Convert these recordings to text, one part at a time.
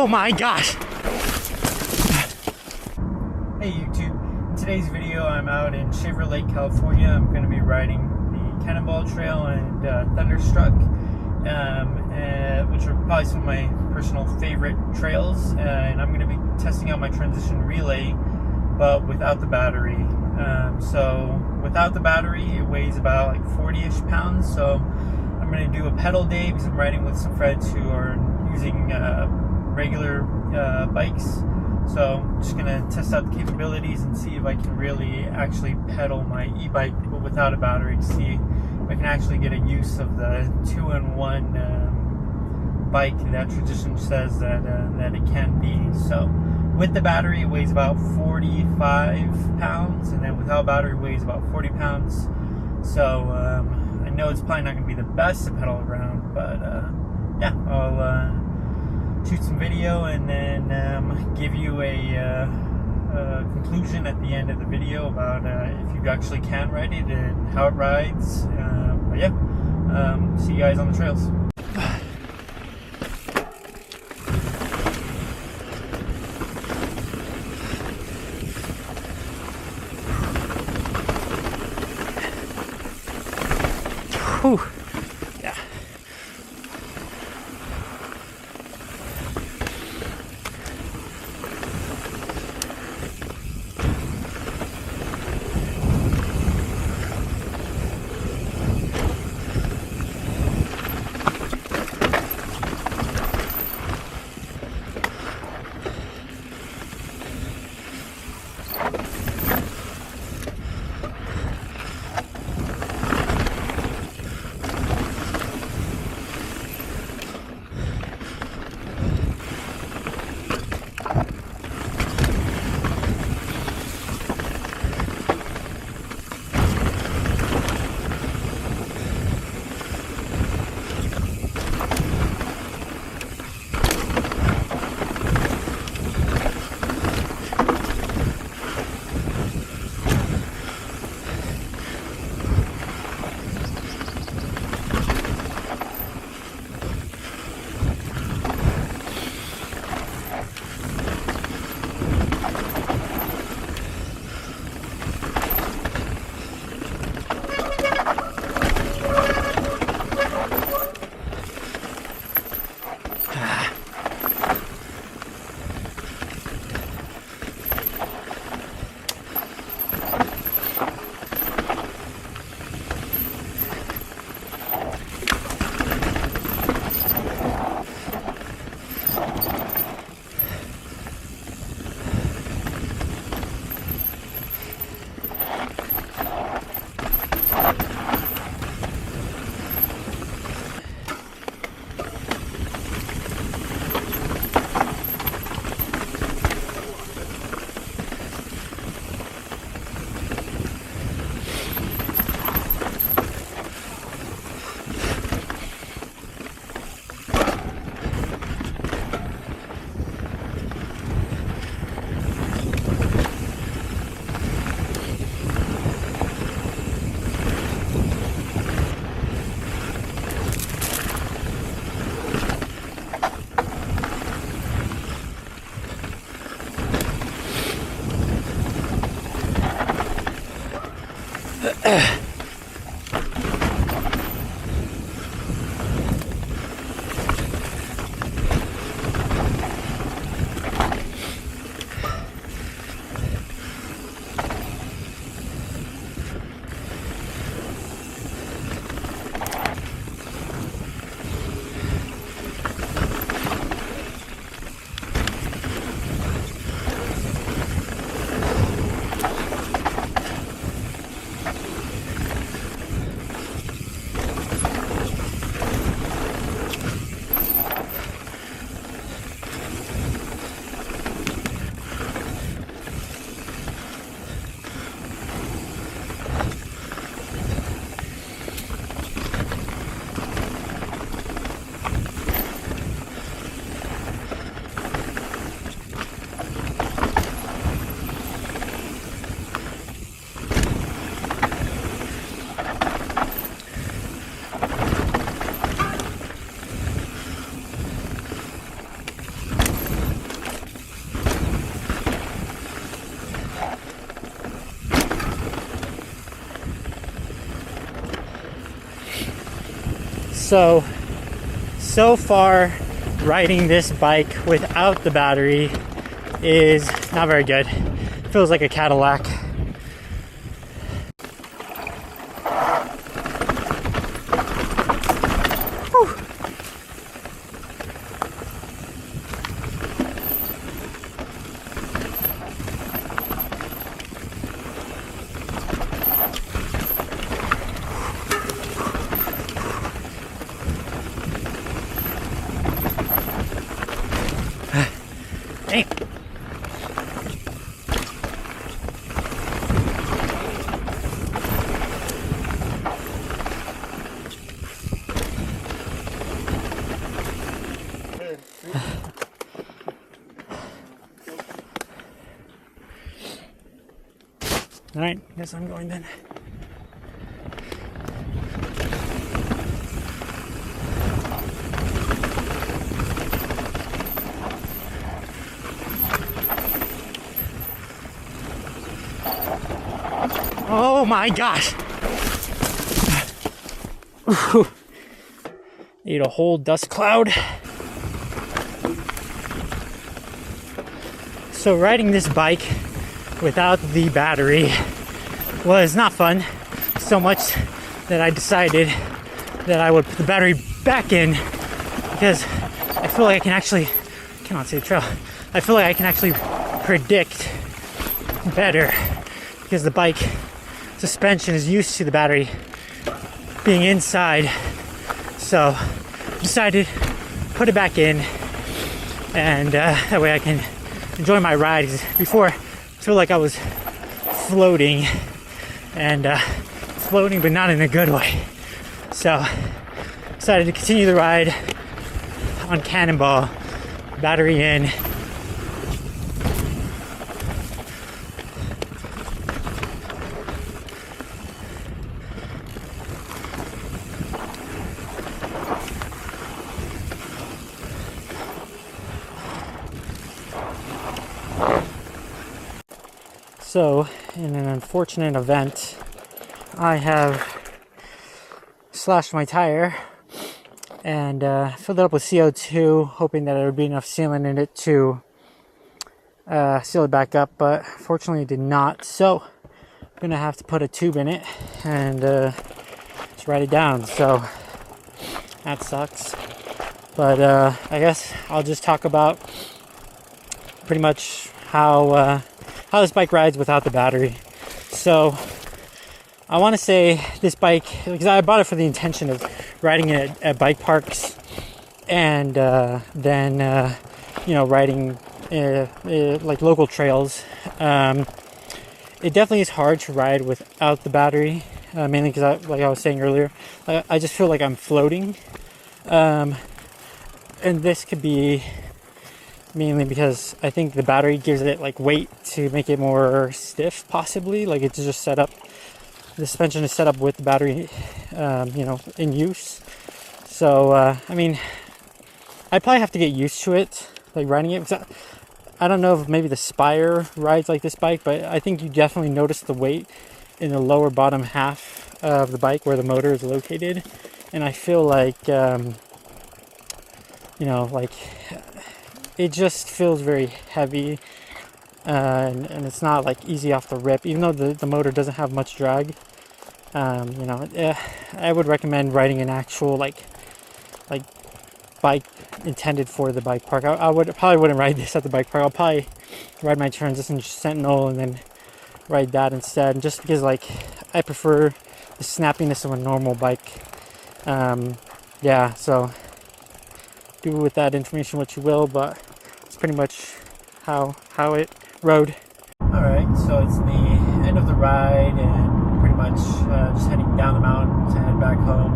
my gosh. Hey YouTube, in today's video I'm out in Shaver Lake, California. I'm going to be riding the Cannonball Trail and Thunderstruck, which are probably some of my personal favorite trails, and I'm going to be testing out my transition relay, but without the battery. So without the battery, it weighs about like 40-ish pounds, so I'm going to do a pedal day because I'm riding with some friends who are using regular bikes. So I'm just going to test out the capabilities and see if I can really actually pedal my e-bike but without a battery, to see if I can actually get a use of the 2-in-1 bike that tradition says that it can be. So with the battery, it weighs about 45 pounds, and then without battery, it weighs about 40 pounds. So I know it's probably not going to be the best to pedal around, but yeah, I'll shoot some video and then give you a conclusion at the end of the video about if you actually can ride it and how it rides. But yeah, see you guys on the trails. Whew. Yeah. So far, riding this bike without the battery is not very good. Feels like a Cadillac. Whew. Dang. All right, guess I'm going then. Oh my gosh! Ate a whole dust cloud. So riding this bike without the battery was not fun, so much that I decided that I would put the battery back in, because I feel like I can actually, cannot see the trail, I feel like I can actually predict better, because the bike suspension is used to the battery being inside. So I decided to put it back in, and that way I can enjoy my ride. Before, I feel like I was floating, and floating but not in a good way. So decided to continue the ride on Cannonball, battery in. So, in an unfortunate event, I have slashed my tire and filled it up with CO2, hoping that there would be enough sealant in it to seal it back up, but fortunately it did not. So, I'm going to have to put a tube in it and just ride it down. So, that sucks. But I guess I'll just talk about pretty much how this bike rides without the battery. So I want to say this bike, because I bought it for the intention of riding it at bike parks, and then riding like local trails. It definitely is hard to ride without the battery, mainly because, like I was saying earlier, I just feel like I'm floating, and this could be mainly because I think the battery gives it like weight to make it more stiff, possibly. Like it's just set up, the suspension is set up with the battery, in use. So, I mean, I probably have to get used to it, like riding it. I don't know if maybe the Spire rides like this bike, but I think you definitely notice the weight in the lower bottom half of the bike where the motor is located. And I feel like, it just feels very heavy, and it's not like easy off the rip, even though the motor doesn't have much drag. I would recommend riding an actual like bike intended for the bike park. I probably wouldn't ride this at the bike park. I'll probably ride my Transition Sentinel and then ride that instead, just because like I prefer the snappiness of a normal bike. So do with that information what you will, but it's pretty much how it rode. Alright, so it's the end of the ride, and pretty much just heading down the mountain to head back home.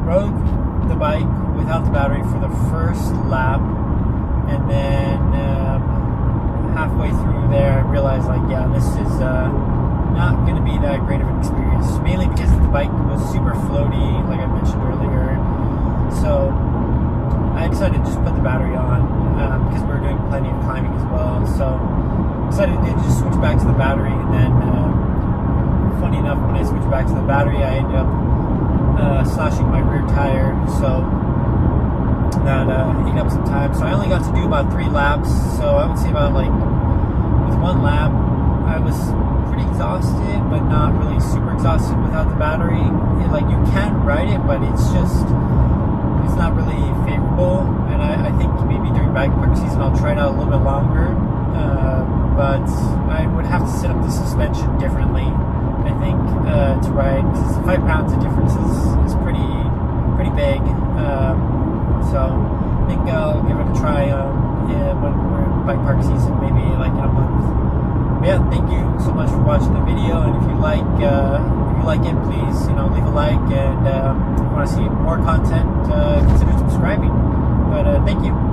Rode the bike without the battery for the first lap, and then halfway through there I realized this is not going to be that great of an experience, mainly because the bike was super floaty, like I mentioned earlier. So I decided to just put the battery on, because we were doing plenty of climbing as well. So decided to just switch back to the battery, and then funny enough, when I switched back to the battery, I ended up slashing my rear tire, so that ate up some time. So I only got to do about 3 laps, so I would say about like with 1 lap I was pretty exhausted, but not really super exhausted without the battery. Like, you can ride it, but it's not really favorable. And I think maybe during bike park season I'll try it out a little bit longer, but I would have to set up the suspension differently, I think, to ride, because 5 pounds of difference is pretty big. So I think I'll give it a try when we're in bike park season, maybe like in a month. But yeah, thank you so much for watching the video, and if you like it, please leave a like, and if you want to see more content, consider subscribing. But thank you.